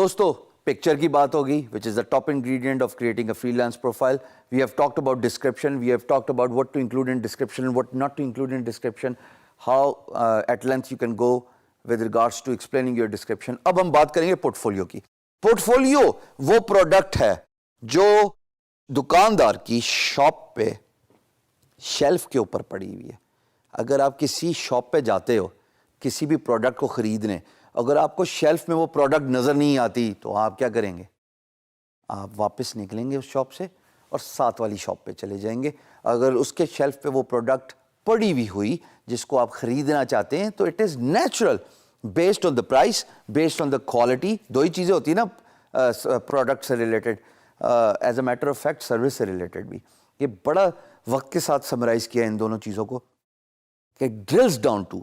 دوستو پکچر کی بات ہوگی which is the top ingredient of creating a freelance profile. We have talked about description, we have talked about what to include in description and what not to include in description, how at length you can go with regards to explaining your description. اب ہم بات کریں گے portfolio کی. Portfolio وہ product ہے جو دکاندار کی شاپ پہ شیلف کے اوپر پڑی ہوئی ہے. اگر آپ کسی شاپ پہ جاتے ہو کسی بھی پروڈکٹ کو خریدنے، اگر آپ کو شیلف میں وہ پروڈکٹ نظر نہیں آتی تو آپ کیا کریں گے؟ آپ واپس نکلیں گے اس شاپ سے اور ساتھ والی شاپ پہ چلے جائیں گے. اگر اس کے شیلف پہ وہ پروڈکٹ پڑی ہوئی ہوئی جس کو آپ خریدنا چاہتے ہیں تو it is natural based on the price, based on the quality. دو ہی چیزیں ہوتی ہیں نا پروڈکٹ سے related, as a matter of fact service سے ریلیٹڈ بھی. یہ بڑا وقت کے ساتھ سمرائز کیا ان دونوں چیزوں کو کہ drills down to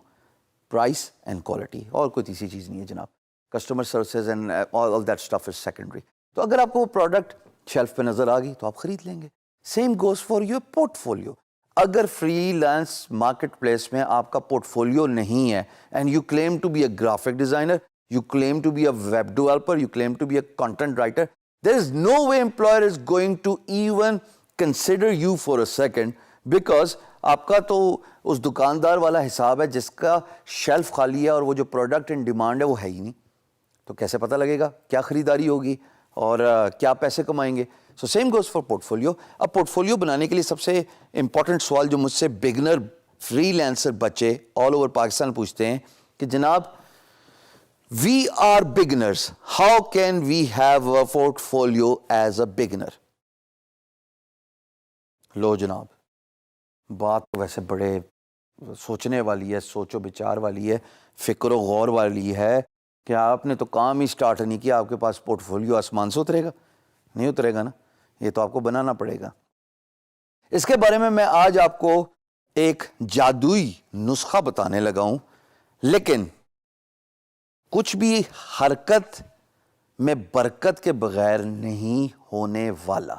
price and quality. اور کوئی تیسری چیز نہیں ہے جناب. Customer services and all that stuff is secondary. تو اگر آپ کو وہ پروڈکٹ شیلف پہ نظر آ گئی تو آپ خرید لیں گے. Same goes for your portfolio. اگر فری لانس مارکیٹ پلیس میں آپ کا پورٹفولیو نہیں ہے and you claim to be a graphic designer, you claim to be a web developer, you claim to be a content writer, there is no way employer is going to even consider you for a second, because آپ کا تو اس دکاندار والا حساب ہے جس کا shelf خالی ہے اور وہ جو پروڈکٹ ان ڈیمانڈ ہے وہ ہے ہی نہیں. تو کیسے پتہ لگے گا کیا خریداری ہوگی اور کیا پیسے کمائیں گے؟ So same goes for portfolio. اب پورٹفولیو بنانے کے لیے سب سے امپورٹنٹ سوال جو مجھ سے بگنر فری لینسر بچے آل اوور پاکستان پوچھتے ہیں کہ جناب we are beginners, how can we have a portfolio as a beginner? لو جناب، بات تو ویسے بڑے سوچنے والی ہے، سوچ و بچار والی ہے، فکر و غور والی ہے کہ آپ نے تو کام ہی سٹارٹ نہیں کیا، آپ کے پاس پورٹفولیو آسمان سے اترے گا؟ نہیں اترے گا نا. یہ تو آپ کو بنانا پڑے گا. اس کے بارے میں آج آپ کو ایک جادوئی نسخہ بتانے لگا ہوں، لیکن کچھ بھی حرکت میں برکت کے بغیر نہیں ہونے والا.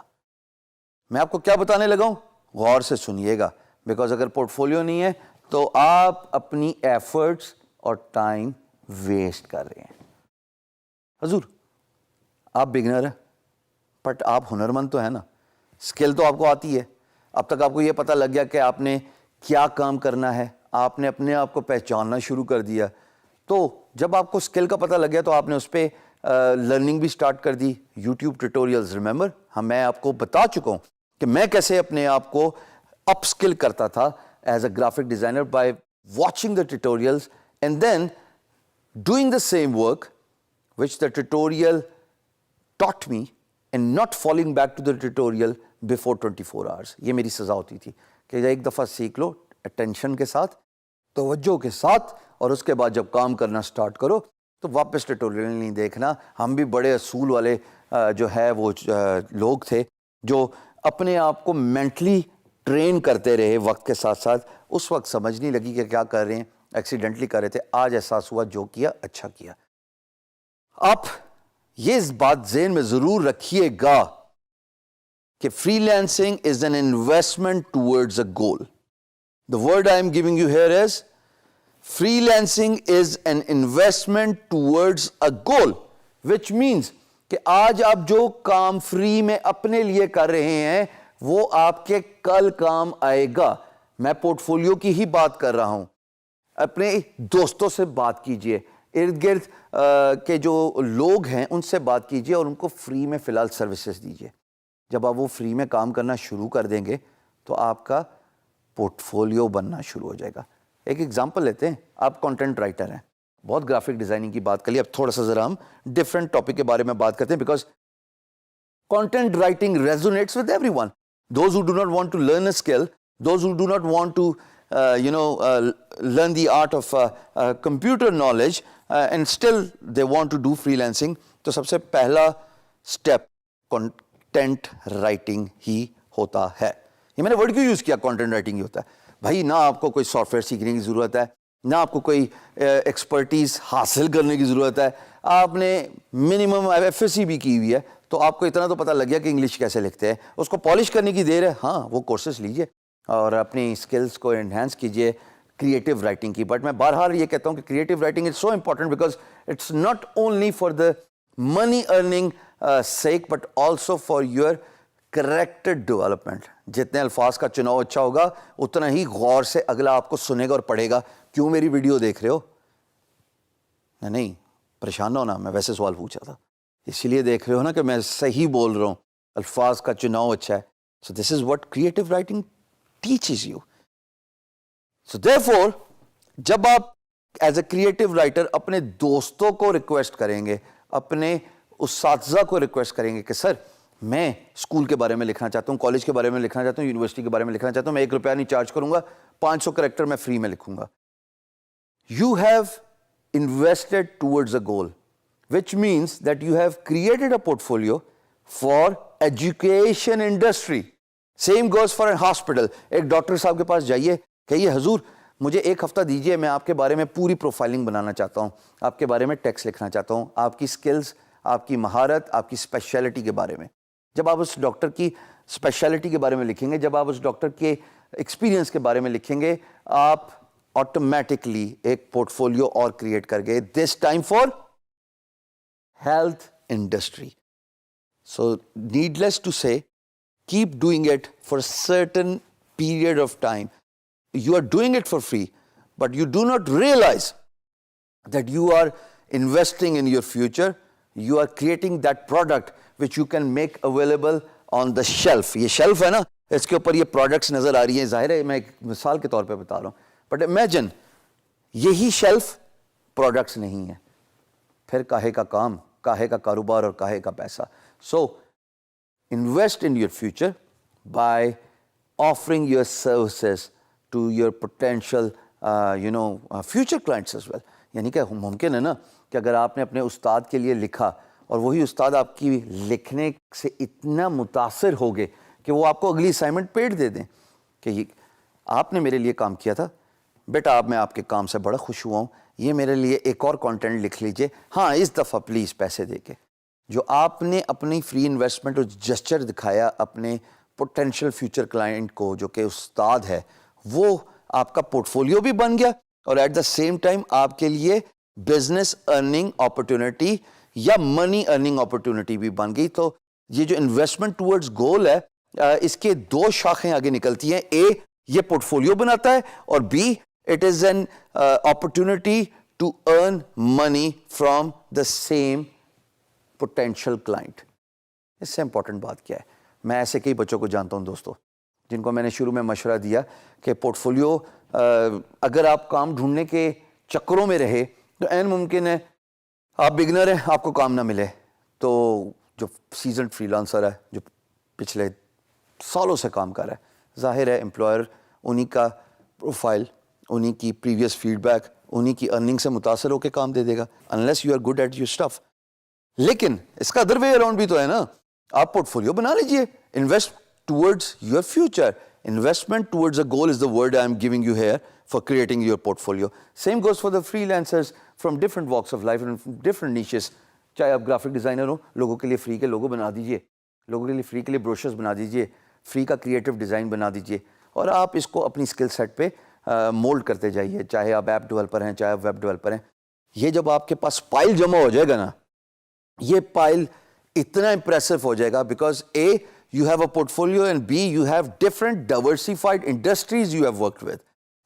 میں آپ کو کیا بتانے لگا ہوں؟ غور سے سنیے گا، بیکاز اگر پورٹفولیو نہیں ہے تو آپ اپنی ایفرٹس اور ٹائم ویسٹ کر رہے ہیں. حضور آپ بگنر ہیں بٹ آپ ہنرمند تو ہیں نا، اسکل تو آپ کو آتی ہے. اب تک آپ کو یہ پتہ لگ گیا کہ آپ نے کیا کام کرنا ہے، آپ نے اپنے آپ کو پہچاننا شروع کر دیا. تو جب آپ کو اسکل کا پتہ لگ گیا تو آپ نے اس پہ لرننگ بھی سٹارٹ کر دی. یوٹیوب ٹیوٹوریلز ریممبر میں آپ کو بتا چکا ہوں کہ میں کیسے اپنے آپ کو اپ اسکل کرتا تھا as a graphic designer by watching the tutorials and then doing the same work which the tutorial taught me and not falling back to the tutorial before 24 hours. یہ میری سزا ہوتی تھی کہ ایک دفعہ سیکھ لو اٹینشن کے ساتھ، توجہ کے ساتھ، اور اس کے بعد جب کام کرنا سٹارٹ کرو تو واپس ٹیوٹوریل نہیں دیکھنا. ہم بھی بڑے اصول والے جو ہے وہ لوگ تھے جو اپنے آپ کو مینٹلی ٹرین کرتے رہے وقت کے ساتھ ساتھ. اس وقت سمجھ نہیں لگی کہ کیا کر رہے ہیں، ایکسیڈنٹلی کر رہے تھے. آج احساس ہوا جو کیا اچھا کیا. آپ یہ اس بات ذہن میں ضرور رکھیے گا کہ free lancing is an investment towards a goal. The word I am giving you here is free lancing is an investment towards a goal, which means کہ آج آپ جو کام فری میں اپنے لیے کر رہے ہیں وہ آپ کے کل کام آئے گا. میں پورٹفولیو کی ہی بات کر رہا ہوں. اپنے دوستوں سے بات کیجئے، ارد گرد کے جو لوگ ہیں ان سے بات کیجئے اور ان کو فری میں فی الحال سروسز دیجئے. جب آپ وہ فری میں کام کرنا شروع کر دیں گے تو آپ کا پورٹفولیو بننا شروع ہو جائے گا. ایک ایگزامپل لیتے ہیں. آپ کنٹینٹ رائٹر ہیں، بہت گرافک ڈیزائننگ کی بات کر لی. اب تھوڑا سا ذرا ہم ڈفرینٹ ٹاپک کے بارے میں بات کرتے ہیں because content writing resonates with everyone. Those who do not want to learn a skill, those who do not want to learn the art of computer knowledge and still they want to do freelancing. تو سب سے پہلا step content writing ہی ہوتا ہے. یہ میں نے word کیوں use کیا؟ کنٹینٹ رائٹنگ ہی ہوتا ہے. بھائی نہ آپ کو کوئی سافٹ ویئر سیکھنے کی ضرورت ہے، نہ آپ کو کوئی ایکسپرٹیز حاصل کرنے کی ضرورت ہے. آپ نے منیمم ایف ایس سی بھی کی ہوئی ہے تو آپ کو اتنا تو پتہ لگ گیا کہ انگلش کیسے لکھتے ہیں. اس کو پالش کرنے کی دیر ہے. ہاں وہ کورسز لیجیے اور اپنی اسکلس کو انہینس کیجیے کریٹیو رائٹنگ کی. بٹ میں بہرحال یہ کہتا ہوں کہ creative writing is so important because it's not only for the money earning sake, but also for your character development. جتنے الفاظ کا چناؤ اچھا ہوگا اتنا ہی غور سے اگلا آپ کو سنے گا اور پڑھے گا. کیوں میری ویڈیو دیکھ رہے ہو؟ نہیں پریشان نہ ہونا, میں ویسے سوال پوچھا تھا, اسی لیے دیکھ رہے ہو نا کہ میں صحیح بول رہا ہوں, الفاظ کا چناؤ اچھا ہے. So this is what creative writing teaches you. So therefore جب آپ ایز اے کریٹو رائٹر اپنے دوستوں کو ریکویسٹ کریں گے, اپنے اساتذہ کو ریکویسٹ کریں گے کہ سر میں اسکول کے بارے میں لکھنا چاہتا ہوں, کالج کے بارے میں لکھنا چاہتا ہوں, یونیورسٹی کے بارے میں لکھنا چاہتا ہوں, میں 1 روپیہ نہیں چارج کروں گا, 500 کریکٹر میں فری میں لکھوں گا. You have invested towards a goal, which means that you have created a portfolio for education industry. Same goes for a hospital. ایک ڈاکٹر صاحب کے پاس جائیے, کہیے حضور مجھے 1 ہفتہ دیجئے, میں آپ کے بارے میں پوری پروفائلنگ بنانا چاہتا ہوں, آپ کے بارے میں ٹیکسٹ لکھنا چاہتا ہوں, آپ کی سکلز, آپ کی مہارت, آپ کی اسپیشلٹی کے بارے میں. جب آپ اس ڈاکٹر کی اسپیشلٹی کے بارے میں لکھیں گے, جب آپ اس ڈاکٹر کے ایکسپیرینس کے بارے میں لکھیں گے, آپ آٹومیٹکلی ایک پورٹ فولیو اور کریٹ کر گئے, this time for health industry. So needless to say, keep doing it for a certain period of time. You are doing it for free, but you do not realize that you are investing in your future. You are creating that product which you can make available on the shelf. یہ shelf ہے نا, اس کے اوپر یہ products نظر آ رہی ہیں, ظاہر ہے میں ایک مثال کے طور پہ بتا رہا ہوں, but imagine یہی shelf products نہیں ہے, پھر کاہے کا کام, کاہے کا کاروبار اور کاہے کا پیسہ. So invest in your future by offering your services to your potential future clients as well. یعنی کہ ممکن ہے نا کہ اگر آپ نے اپنے استاد کے لیے لکھا اور وہی استاد آپ کی لکھنے سے اتنا متاثر ہو گئے کہ وہ آپ کو اگلی اسائنمنٹ پیڈ دے دیں کہ یہ آپ نے میرے لیے کام کیا تھا بیٹا, آپ میں آپ کے کام سے بڑا خوش ہوا ہوں, یہ میرے لیے ایک اور کانٹینٹ لکھ لیجئے, ہاں اس دفعہ پلیز پیسے دے کے. جو آپ نے اپنی فری انویسٹمنٹ اور جسچر دکھایا اپنے پوٹینشیل فیوچر کلائنٹ کو جو کہ استاد ہے, وہ آپ کا پورٹ فولیو بھی بن گیا اور ایٹ دا سیم ٹائم آپ کے لیے بزنس ارننگ اپرچونٹی یا منی ارننگ اپرچونٹی بھی بن گئی. تو یہ جو انویسٹمنٹ ٹورڈز گول ہے, اس کے 2 شاخیں آگے نکلتی ہیں. اے, یہ پورٹ فولیو بناتا ہے, اور B, it is an opportunity to earn money from the same potential client. اس سے امپورٹنٹ بات کیا ہے, میں ایسے کئی بچوں کو جانتا ہوں دوستوں جن کو میں نے شروع میں مشورہ دیا کہ پورٹ فولیو اگر آپ کام ڈھونڈنے کے چکروں میں رہے تو عین ممکن ہے آپ بگنر ہیں, آپ کو کام نہ ملے. تو جو سیزنڈ فری لانسر ہے, جو پچھلے سالوں سے کام کر رہا ہے, ظاہر ہے امپلائر انہی کا پروفائل, انہی کی پریویس فیڈ بیک, انہی کی ارننگ سے متاثر ہو کے کام دے دے گا unless you are good at your stuff. لیکن اس کا ادر وے اراؤنڈ بھی تو ہے نا, آپ پورٹ فولیو بنا لیجئے. Invest towards your future. Investment towards a goal is the word I am giving you here for creating your portfolio. Same goes for the freelancers from different walks of life and different niches. چاہے آپ graphic designer ہو, لوگوں کے لیے free کے لوگو بنا دیجئے, لوگوں کے لیے فری کے لیے بروشرز بنا دیجئے, فری کا کریٹو ڈیزائن بنا دیجئے, اور آپ اس کو اپنی اسکل سیٹ پہ مولڈ کرتے جائیے. چاہے آپ ایپ ڈیولپر ہیں, چاہے آپ ویب ڈیولپر ہیں, یہ جب آپ کے پاس پائل جمع ہو جائے گا نا, یہ پائل اتنا امپریسو ہو جائے گا because A, you have a portfolio, and B, you have different diversified industries you have worked with.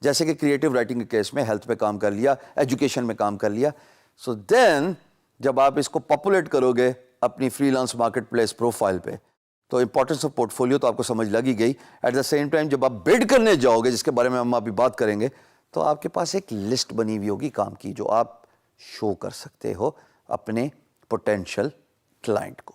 جیسے کہ کریٹو رائٹنگ کے کیس میں ہیلتھ پہ کام کر لیا, ایجوکیشن میں کام کر لیا. سو دین جب آپ اس کو پاپولیٹ کرو گے اپنی free lance market place profile پہ, تو امپورٹنس آف پورٹ فولیو تو آپ کو سمجھ لگی گئی. ایٹ دا سیم ٹائم جب آپ بڈ کرنے جاؤ گے, جس کے بارے میں ہم ابھی بات کریں گے, تو آپ کے پاس ایک لسٹ بنی ہوئی ہوگی کام کی جو آپ شو کر سکتے ہو اپنے پوٹینشیل کلائنٹ کو.